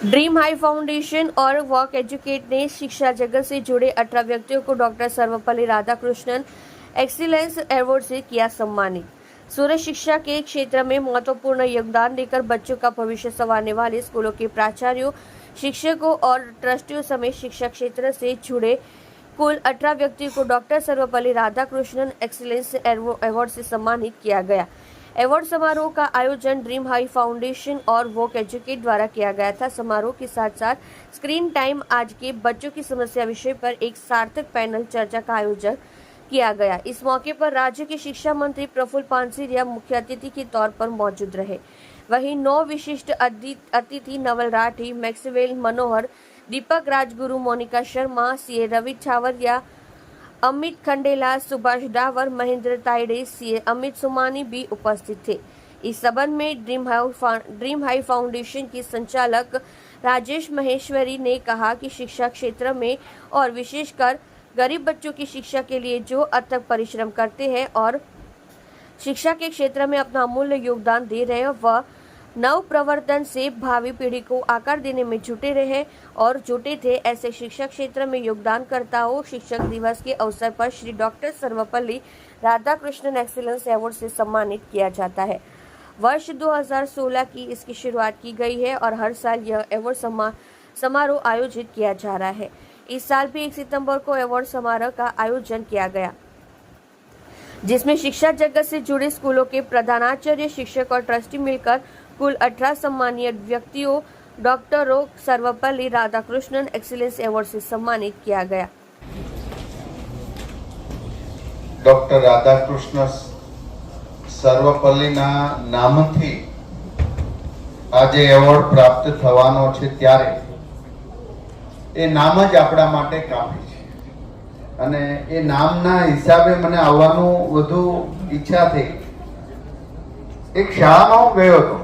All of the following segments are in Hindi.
ड्रीम हाई फाउंडेशन और वॉक एजुकेट ने शिक्षा जगत से जुड़े 18 व्यक्तियों को doctor Sarvepalli Radhakrishnan excellence award से किया सम्मानित। सूरत शिक्षा के क्षेत्र में महत्वपूर्ण योगदान देकर बच्चों का भविष्य संवारने वाले स्कूलों के प्राचार्यों, शिक्षकों और ट्रस्टियों समेत शिक्षा क्षेत्र से जुड़े कुल 18 व्यक्तियों को doctor Sarvepalli Radhakrishnan excellence award से सम्मानित किया गया। अवार्ड समारोह का आयोजन ड्रीम हाई फाउंडेशन और वॉक एजुकेट द्वारा किया गया था। समारोह के साथ साथ स्क्रीन टाइम आज के बच्चों की समस्या विषय पर एक सार्थक पैनल चर्चा का आयोजन किया गया। इस मौके पर राज्य के शिक्षा मंत्री प्रफुल्ल पानसरिया मुख्य अतिथि के तौर पर मौजूद रहे। वहीं 9 विशिष्ट अतिथि नवल राठी, मैक्सवेल मनोहर, दीपक राजगुरु, मोनिका शर्मा, सीए रवि छावरिया, अमित खंडेला, सुभाष डावर, महेंद्र तायडे, सीए अमित सुमानी भी उपस्थित थे। इस संबंध में ड्रीम हाई फाउंडेशन की संचालक राजेश महेश्वरी ने कहा कि शिक्षा क्षेत्र में और विशेषकर गरीब बच्चों की शिक्षा के लिए जो अथक परिश्रम करते हैं और शिक्षा के क्षेत्र में अपना अमूल्य योगदान दे रहे हैं, वह नव प्रवर्तन से भावी पीढ़ी को आकार देने में जुटे थे। ऐसे शिक्षा क्षेत्र में योगदानकर्ताओं शिक्षक दिवस के अवसर पर Shri doctor Sarvepalli Radhakrishnan excellence award से सम्मानित किया जाता है। वर्ष 2016 की इसकी शुरुआत की गई है और हर साल यह अवार्ड समारोह आयोजित किया जा रहा है। इस साल भी 1 सितंबर को अवार्ड समारोह का आयोजन किया गया, जिसमें शिक्षा जगत से जुड़े स्कूलों के प्रधानाचार्य, शिक्षक और ट्रस्टी मिलकर कुल 18 सम्मानीय व्यक्तियों डॉक्टरों सर्वपल्ली राधाकृष्णन एक्सीलेंस अवार्ड से सम्मानित किया गया। डॉक्टर राधाकृष्ण सर्वपल्लीना नामथी આજે એવોર્ડ પ્રાપ્ત થવાનો છે, ત્યારે એ નામ જ આપણા માટે કાફી છે અને એ નામના હિસાબે મને આવવાનું વધુ ઈચ્છા થઈ। એક શાળામાં હું ગયો હતો,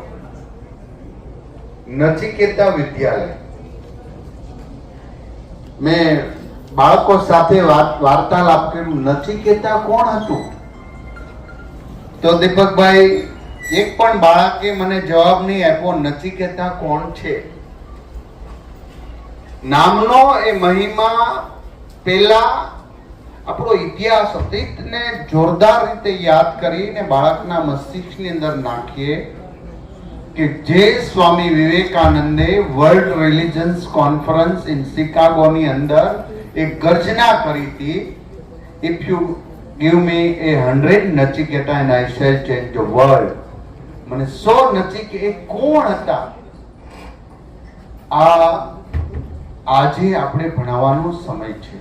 નચિકેતા વિદ્યાલય। મેં બાળકો સાથે વાર્તાલાપ કર્યું, નચિકેતા કોણ હતું? તો દીપકભાઈ એક પણ બાળકે મને જવાબ નહીં આપ્યો, નચિકેતા કોણ છે? નામનો એ મહિમા પહેલા આપણો ઇતિહાસ અતીતને જોરદાર રીતે યાદ કરીને બાળકના મસ્તિષ્કની અંદર નાખીએ કે જે સ્વામી વિવેકાનંદે વર્લ્ડ રિલિજન્સ કોન્ફરન્સ ઇન શિકાગોની અંદર એક ગર્જના કરી હતી, if you give me 100 Nachiketa and I shall change the world। મને 100 નચિકેતા કોણ હતા? આજે આપણે ભણાવવાનો સમય છે।